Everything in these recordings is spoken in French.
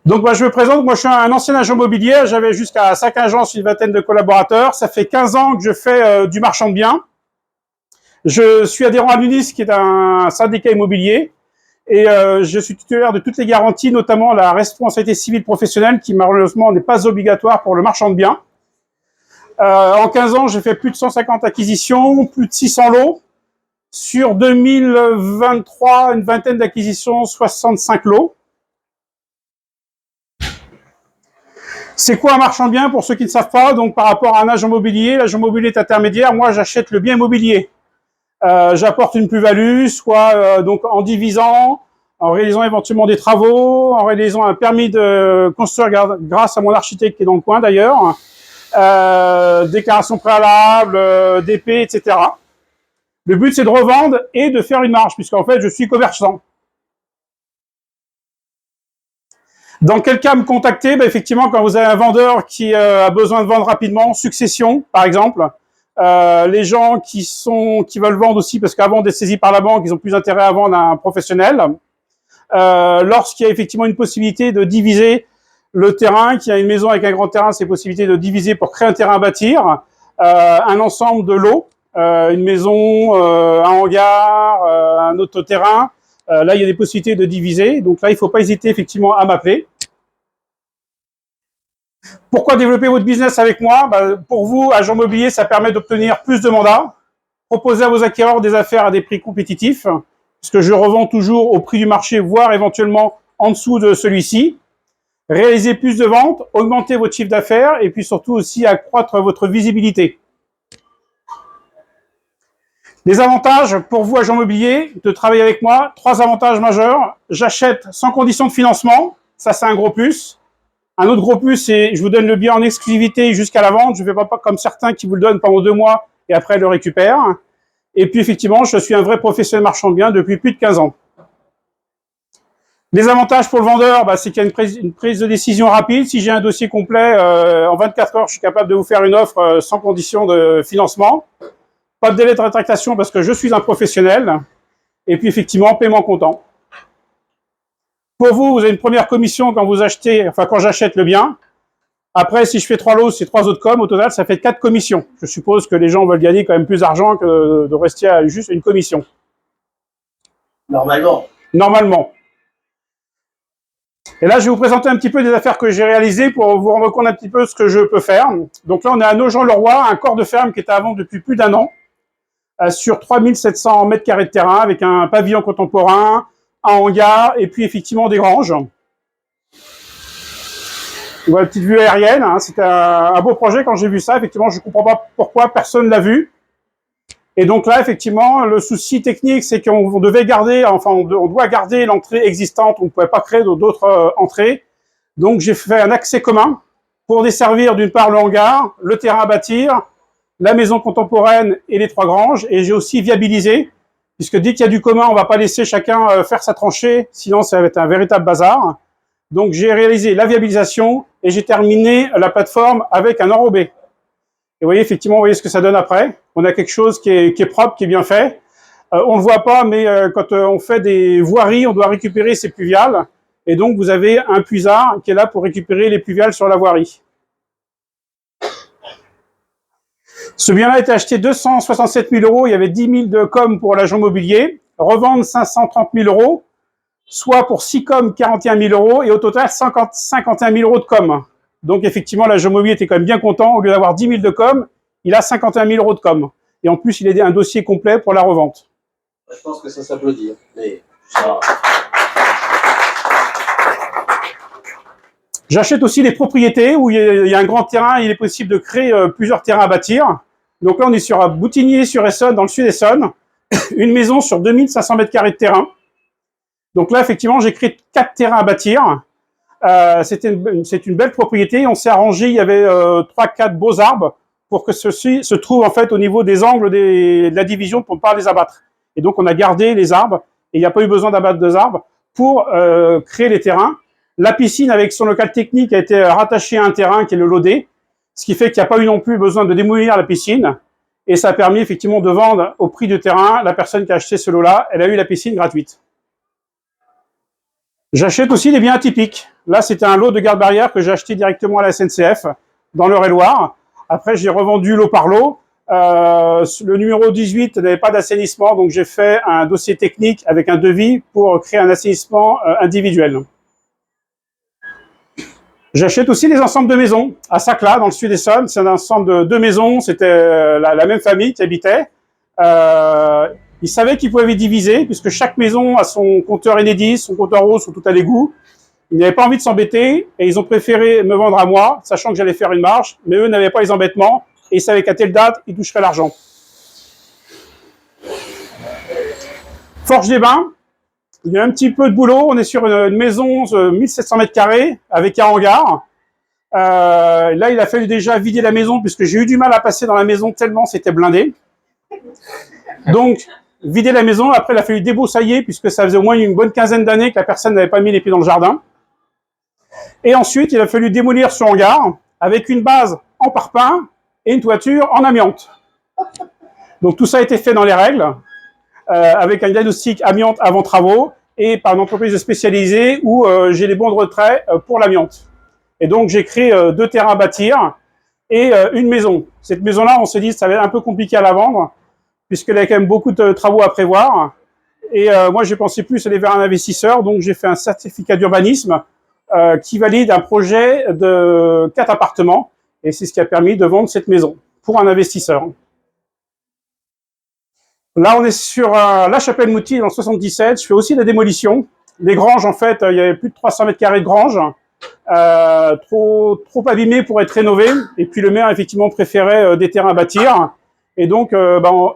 Donc, je me présente. Moi, je suis un ancien agent immobilier. J'avais jusqu'à 5 agences, une vingtaine de collaborateurs. Ça fait 15 ans que je fais du marchand de biens. Je suis adhérent à l'UNIS, qui est un syndicat immobilier. Et je suis titulaire de toutes les garanties, notamment la responsabilité civile professionnelle, qui malheureusement n'est pas obligatoire pour le marchand de biens. En 15 ans, j'ai fait plus de 150 acquisitions, plus de 600 lots. Sur 2023, une vingtaine d'acquisitions, 65 lots. C'est quoi un marchand de biens pour ceux qui ne savent pas? Donc, par rapport à un agent immobilier, l'agent immobilier est intermédiaire. Moi, j'achète le bien immobilier. J'apporte une plus-value, soit donc en divisant, en réalisant éventuellement des travaux, en réalisant un permis de construire grâce à mon architecte qui est dans le coin d'ailleurs, déclaration préalable, DP, etc. Le but, c'est de revendre et de faire une marge, puisqu'en fait, je suis commerçant. Dans quel cas me contacter? Effectivement, quand vous avez un vendeur qui a besoin de vendre rapidement, succession, par exemple. Les gens qui veulent vendre aussi, parce qu'avant d'être saisis par la banque, ils ont plus intérêt à vendre à un professionnel. Lorsqu'il y a effectivement une possibilité de diviser le terrain, qu'il y a une maison avec un grand terrain, c'est possibilité de diviser pour créer un terrain à bâtir, un ensemble de lots, une maison, un hangar, un autre terrain. Là, il y a des possibilités de diviser. Donc là, il ne faut pas hésiter effectivement à m'appeler. Pourquoi développer votre business avec moi? Pour vous, agent immobilier, ça permet d'obtenir plus de mandats, proposer à vos acquéreurs des affaires à des prix compétitifs, puisque je revends toujours au prix du marché, voire éventuellement en dessous de celui-ci. Réaliser plus de ventes, augmenter votre chiffre d'affaires et puis surtout aussi accroître votre visibilité. Les avantages pour vous, agent immobilier, de travailler avec moi, 3 avantages majeurs. J'achète sans condition de financement, ça c'est un gros plus. Un autre gros plus, c'est je vous donne le bien en exclusivité jusqu'à la vente. Je ne fais pas comme certains qui vous le donnent pendant 2 mois et après le récupèrent. Et puis effectivement, je suis un vrai professionnel marchand de biens depuis plus de 15 ans. Les avantages pour le vendeur, c'est qu'il y a une prise de décision rapide. Si j'ai un dossier complet, en 24 heures, je suis capable de vous faire une offre sans condition de financement. Pas de délai de rétractation parce que je suis un professionnel. Et puis effectivement, paiement comptant. Pour vous, vous avez une première commission quand vous achetez, enfin quand j'achète le bien. Après, si je fais 3 lots, c'est 3 autres coms. Au total, ça fait 4 commissions. Je suppose que les gens veulent gagner quand même plus d'argent que de rester à juste une commission. Normalement. Normalement. Et là, je vais vous présenter un petit peu des affaires que j'ai réalisées pour vous rendre compte un petit peu ce que je peux faire. Donc là, on est à Nogent-le-Roi, un corps de ferme qui était à vendre depuis plus d'1 an, sur 3700 mètres carrés de terrain, avec un pavillon contemporain, un hangar, et puis effectivement des granges. Voilà, petite vue aérienne, c'était un beau projet quand j'ai vu ça. Effectivement, je ne comprends pas pourquoi personne ne l'a vu. Et donc là, effectivement, le souci technique, c'est qu'on devait garder, enfin, on doit garder l'entrée existante, on ne pouvait pas créer d'autres entrées. Donc j'ai fait un accès commun pour desservir d'une part le hangar, le terrain à bâtir, la maison contemporaine et les 3 granges. Et j'ai aussi viabilisé, puisque dès qu'il y a du commun, on ne va pas laisser chacun faire sa tranchée, sinon ça va être un véritable bazar. Donc j'ai réalisé la viabilisation et j'ai terminé la plateforme avec un enrobé. Et vous voyez, effectivement, vous voyez ce que ça donne après. On a quelque chose qui est propre, qui est bien fait. On ne le voit pas, mais quand on fait des voiries, on doit récupérer ces pluviales. Et donc, vous avez un puisard qui est là pour récupérer les pluviales sur la voirie. Ce bien-là a été acheté 267 000 €. Il y avait 10 000 de com pour l'agent immobilier. Revendre 530 000 €, soit pour 6 com 41 000 €. Et au total, 51 000 € de com. Donc, effectivement, l'agent immobilier était quand même bien content. Au lieu d'avoir 10 000 de com, il a 51 000 € de com. Et en plus, il a un dossier complet pour la revente. Je pense que ça s'applaudit. Mais ça... J'achète aussi des propriétés où il y a un grand terrain. Il est possible de créer plusieurs terrains à bâtir. Donc là, on est sur Boutigny-sur-Essonne, dans le sud Essonne. Une maison sur 2500 mètres carrés de terrain. Donc là, effectivement, j'ai créé 4 terrains à bâtir. C'est une belle propriété. On s'est arrangé, il y avait 3-4 beaux arbres pour que ceux-ci se trouvent en fait au niveau des angles de la division pour ne pas les abattre. Et donc on a gardé les arbres et il n'y a pas eu besoin d'abattre 2 arbres pour créer les terrains. La piscine avec son local technique a été rattachée à un terrain qui est le Lodé, ce qui fait qu'il n'y a pas eu non plus besoin de démolir la piscine. Et ça a permis effectivement de vendre au prix du terrain. La personne qui a acheté ce lot-là, elle a eu la piscine gratuite. J'achète aussi des biens atypiques. Là, c'était un lot de garde-barrière que j'ai acheté directement à la SNCF, dans l'Eure-et-Loire. Après, j'ai revendu lot par lot. Le numéro 18 n'avait pas d'assainissement, donc j'ai fait un dossier technique avec un devis pour créer un assainissement individuel. J'achète aussi des ensembles de maisons à Sacla, dans le sud d'Essonne. C'est un ensemble de 2 maisons, c'était la même famille qui habitait. Ils savaient qu'ils pouvaient diviser, puisque chaque maison a son compteur Enedis, son compteur rose, sont tout à l'égout. Ils n'avaient pas envie de s'embêter et ils ont préféré me vendre à moi, sachant que j'allais faire une marge, mais eux n'avaient pas les embêtements et ils savaient qu'à telle date, ils toucheraient l'argent. Forge des Bains, il y a un petit peu de boulot. On est sur une maison de 1700 mètres carrés avec un hangar. Là, il a fallu déjà vider la maison puisque j'ai eu du mal à passer dans la maison tellement c'était blindé. Donc, vider la maison. Après, il a fallu débroussailler puisque ça faisait au moins une bonne quinzaine d'années que la personne n'avait pas mis les pieds dans le jardin. Et ensuite, il a fallu démolir ce hangar avec une base en parpaing et une toiture en amiante. Donc, tout ça a été fait dans les règles. Avec un diagnostic amiante avant travaux et par une entreprise spécialisée où j'ai les bons de retrait pour l'amiante. Et donc, j'ai créé 2 terrains à bâtir et une maison. Cette maison-là, on s'est dit que ça va être un peu compliqué à la vendre puisqu'il y a quand même beaucoup de travaux à prévoir. Et moi, j'ai pensé plus aller vers un investisseur. Donc, j'ai fait un certificat d'urbanisme qui valide un projet de 4 appartements. Et c'est ce qui a permis de vendre cette maison pour un investisseur. Là, on est sur La Chapelle-Mouty, dans le 77. Je fais aussi de la démolition. Les granges, en fait, il y avait plus de 300 mètres carrés de granges, trop abîmées pour être rénovées. Et puis le maire, effectivement, préférait des terrains à bâtir. Et donc,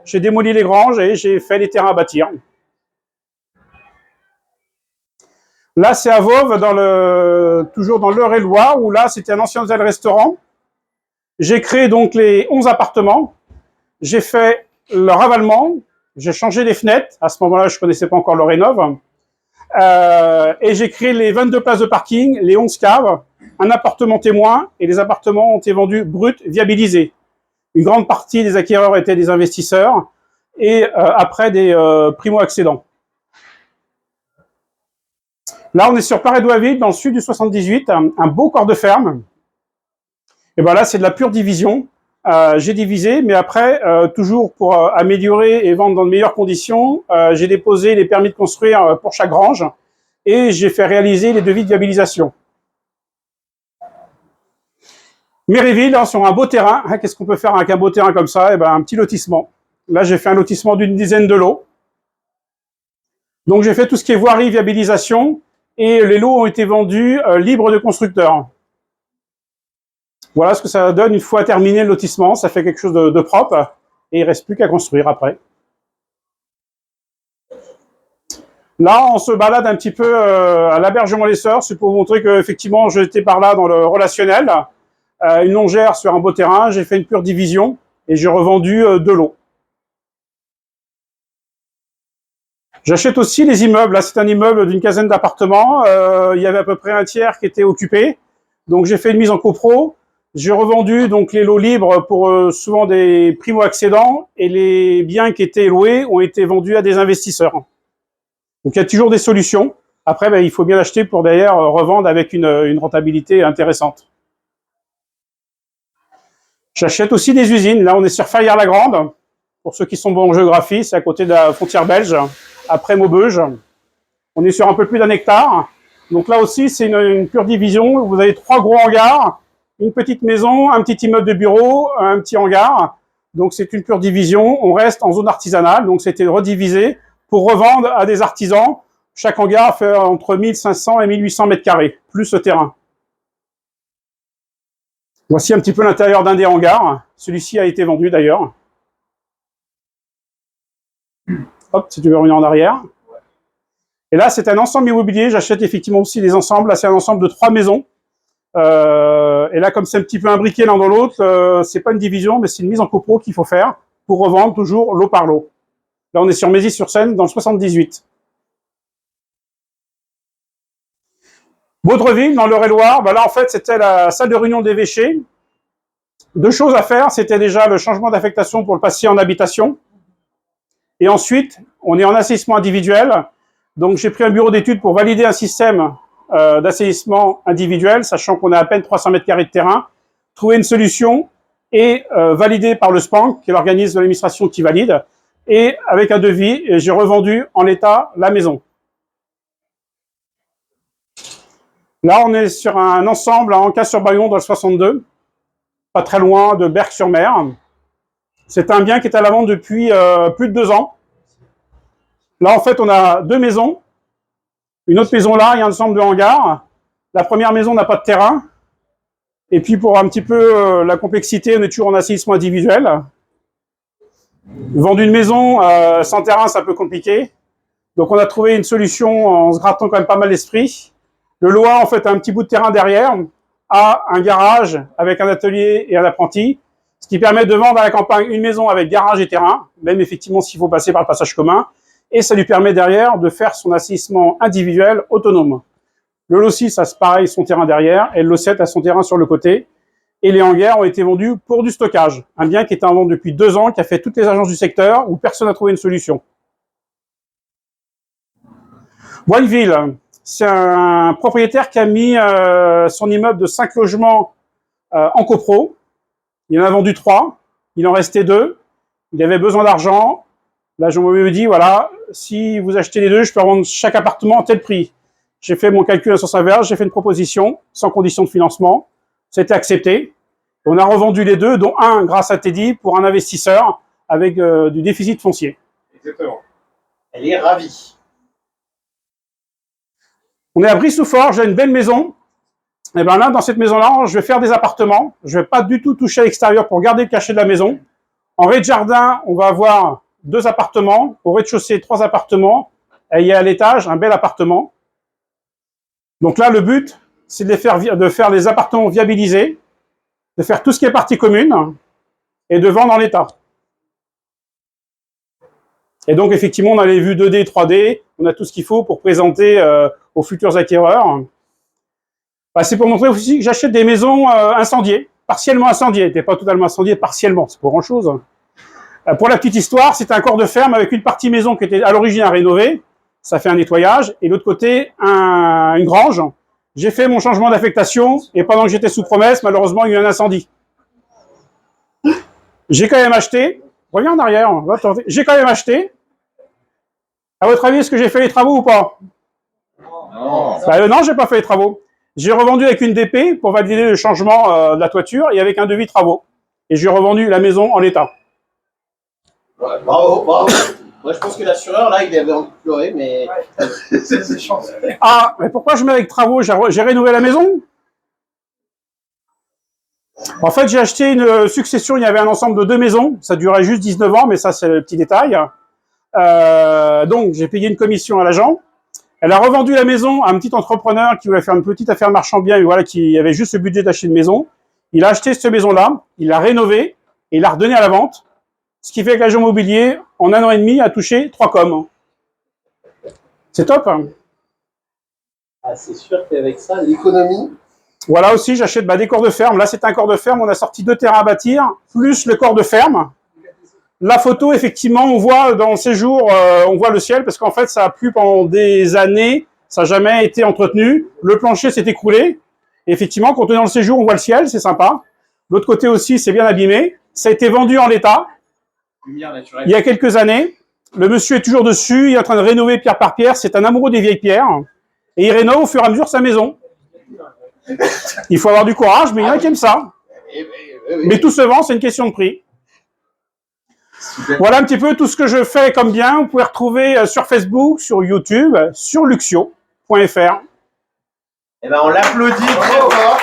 j'ai démoli les granges et j'ai fait les terrains à bâtir. Là, c'est à Voves, toujours dans l'Eure-et-Loire, où là, c'était un ancien hôtel-restaurant. J'ai créé donc les 11 appartements. J'ai fait le ravalement, j'ai changé les fenêtres. À ce moment-là, je ne connaissais pas encore le rénov'. Et j'ai créé les 22 places de parking, les 11 caves, un appartement témoin, et les appartements ont été vendus bruts, viabilisés. Une grande partie des acquéreurs étaient des investisseurs et après des primo-accédants. Là, on est sur Paray-Douaville, dans le sud du 78, un beau corps de ferme. Et ben là, c'est de la pure division. J'ai divisé, mais après, toujours pour améliorer et vendre dans de meilleures conditions, j'ai déposé les permis de construire pour chaque grange et j'ai fait réaliser les devis de viabilisation. Méréville, sur un beau terrain. Qu'est-ce qu'on peut faire avec un beau terrain comme ça? Eh ben, un petit lotissement. Là, j'ai fait un lotissement d'une dizaine de lots. Donc, j'ai fait tout ce qui est voirie, viabilisation, et les lots ont été vendus libres de constructeurs. Voilà ce que ça donne une fois terminé le lotissement. Ça fait quelque chose de propre et il ne reste plus qu'à construire après. Là, on se balade un petit peu à l'Abergement-les-Sœurs. C'est pour vous montrer qu'effectivement, j'étais par là dans le relationnel. Une longère sur un beau terrain. J'ai fait une pure division et j'ai revendu 2 lots. J'achète aussi les immeubles. Là, c'est un immeuble d'une quinzaine d'appartements. Il y avait à peu près un tiers qui était occupé. Donc, j'ai fait une mise en copro. J'ai revendu donc les lots libres pour souvent des primo-accédants et les biens qui étaient loués ont été vendus à des investisseurs. Donc il y a toujours des solutions. Après, il faut bien acheter pour derrière revendre avec une rentabilité intéressante. J'achète aussi des usines. Là, on est sur Ferrières-la-Grande. Pour ceux qui sont bons en géographie, c'est à côté de la frontière belge, après Maubeuge. On est sur un peu plus d'1 hectare. Donc là aussi, c'est une pure division. Vous avez 3 gros hangars, une petite maison, un petit immeuble de bureau, un petit hangar. Donc c'est une pure division. On reste en zone artisanale. Donc c'était redivisé pour revendre à des artisans. Chaque hangar fait entre 1500 et 1800 mètres carrés, plus ce terrain. Voici un petit peu l'intérieur d'un des hangars. Celui-ci a été vendu d'ailleurs. Hop, si tu veux revenir en arrière. Et là, c'est un ensemble immobilier. J'achète effectivement aussi des ensembles. Là, c'est un ensemble de 3 maisons. Et là, comme c'est un petit peu imbriqué l'un dans l'autre, c'est pas une division, mais c'est une mise en copro qu'il faut faire pour revendre toujours lot par lot. Là, on est sur Mézy-sur-Seine, dans le 78. Baudreville, dans l'Eure-et-Loire, là, en fait, c'était la salle de réunion de l'évêché. 2 choses à faire. C'était déjà le changement d'affectation pour le passer en habitation. Et ensuite, on est en assainissement individuel. Donc, j'ai pris un bureau d'études pour valider un système d'assainissement individuel, sachant qu'on a à peine 300 mètres carrés de terrain, trouver une solution et valider par le SPANC, qui est l'organisme de l'administration qui valide, et avec un devis, j'ai revendu en l'état la maison. Là, on est sur un ensemble à Ancas-sur-Bayon dans le 62, pas très loin de Berck-sur-Mer. C'est un bien qui est à la vente depuis plus de 2 ans. Là, en fait, on a 2 maisons. Une autre maison là, il y a un ensemble de hangars. La première maison n'a pas de terrain. Et puis, pour un petit peu la complexité, on est toujours en assainissement individuel. Vendre une maison sans terrain, c'est un peu compliqué. Donc, on a trouvé une solution en se grattant quand même pas mal l'esprit. Le Loa, en fait, a un petit bout de terrain derrière, a un garage avec un atelier et un apprenti, ce qui permet de vendre à la campagne une maison avec garage et terrain, même effectivement s'il faut passer par le passage commun, et ça lui permet derrière de faire son assainissement individuel autonome. Le lot 6 a pareil son terrain derrière, et le lot 7 a son terrain sur le côté, et les hangars ont été vendus pour du stockage. Un bien qui était en vente depuis 2 ans, qui a fait toutes les agences du secteur, où personne n'a trouvé une solution. Boinville. C'est un propriétaire qui a mis son immeuble de 5 logements en copro. Il en a vendu 3. Il en restait 2. Il avait besoin d'argent. Là, je me dis, voilà, si vous achetez les 2, je peux vendre chaque appartement à tel prix. J'ai fait mon calcul à sens inverse. J'ai fait une proposition sans condition de financement. C'était accepté. On a revendu les 2, dont un grâce à Teddy pour un investisseur avec du déficit foncier. Exactement. Elle est ravie. On est à Brie-sous-Fort, j'ai une belle maison. Et bien là, dans cette maison-là, je vais faire des appartements. Je ne vais pas du tout toucher à l'extérieur pour garder le cachet de la maison. En rez-de-jardin, on va avoir 2 appartements. Au rez-de-chaussée, 3 appartements. Et il y a à l'étage un bel appartement. Donc là, le but, c'est de faire les appartements viabilisés, de faire tout ce qui est partie commune et de vendre en l'état. Et donc, effectivement, on a les vues 2D, 3D. On a tout ce qu'il faut pour présenter aux futurs acquéreurs. Bah, c'est pour montrer aussi que j'achète des maisons incendiées, partiellement incendiées. T'es pas totalement incendiées, partiellement, c'est pas grand-chose. Pour la petite histoire, c'est un corps de ferme avec une partie maison qui était à l'origine à rénover. Ça fait un nettoyage. Et l'autre côté, une grange. J'ai fait mon changement d'affectation et pendant que j'étais sous promesse, malheureusement, il y a eu un incendie. J'ai quand même acheté. Reviens en arrière. J'ai quand même acheté. À votre avis, est-ce que j'ai fait les travaux ou pas? Non. Non, j'ai pas fait les travaux. J'ai revendu avec une DP pour valider le changement de la toiture et avec un devis travaux. Et j'ai revendu la maison en l'état. Ouais, bravo, bravo. Moi, je pense que l'assureur, là, il avait envie de pleurer, mais c'est chance. Ah, mais pourquoi je mets avec travaux? J'ai rénové la maison. En fait, j'ai acheté une succession. Il y avait un ensemble de 2 maisons. Ça durait juste 19 ans, mais ça, c'est le petit détail. Donc, j'ai payé une commission à l'agent. Elle a revendu la maison à un petit entrepreneur qui voulait faire une petite affaire marchand bien, et voilà, qui avait juste le budget d'acheter une maison. Il a acheté cette maison-là, il l'a rénovée et il l'a redonnée à la vente. Ce qui fait que l'agent immobilier, en 1 an et demi, a touché 3 coms. C'est top. Ah, c'est sûr qu'avec ça, l'économie. Voilà aussi, j'achète des corps de ferme. Là, c'est un corps de ferme. On a sorti 2 terrains à bâtir, plus le corps de ferme. La photo, effectivement, on voit dans le séjour, on voit le ciel parce qu'en fait, ça a plu pendant des années, ça n'a jamais été entretenu. Le plancher s'est écroulé. Et effectivement, quand on est dans le séjour, on voit le ciel, c'est sympa. L'autre côté aussi, c'est bien abîmé. Ça a été vendu en l'état. Il y a quelques années. Le monsieur est toujours dessus, il est en train de rénover pierre par pierre. C'est un amoureux des vieilles pierres. Et il rénove au fur et à mesure sa maison. Il faut avoir du courage, mais il y en a qui aiment ça. Mais tout se vend, c'est une question de prix. Voilà un petit peu tout ce que je fais comme bien. Vous pouvez retrouver sur Facebook, sur YouTube, sur luxio.fr. Eh ben, on l'applaudit très fort.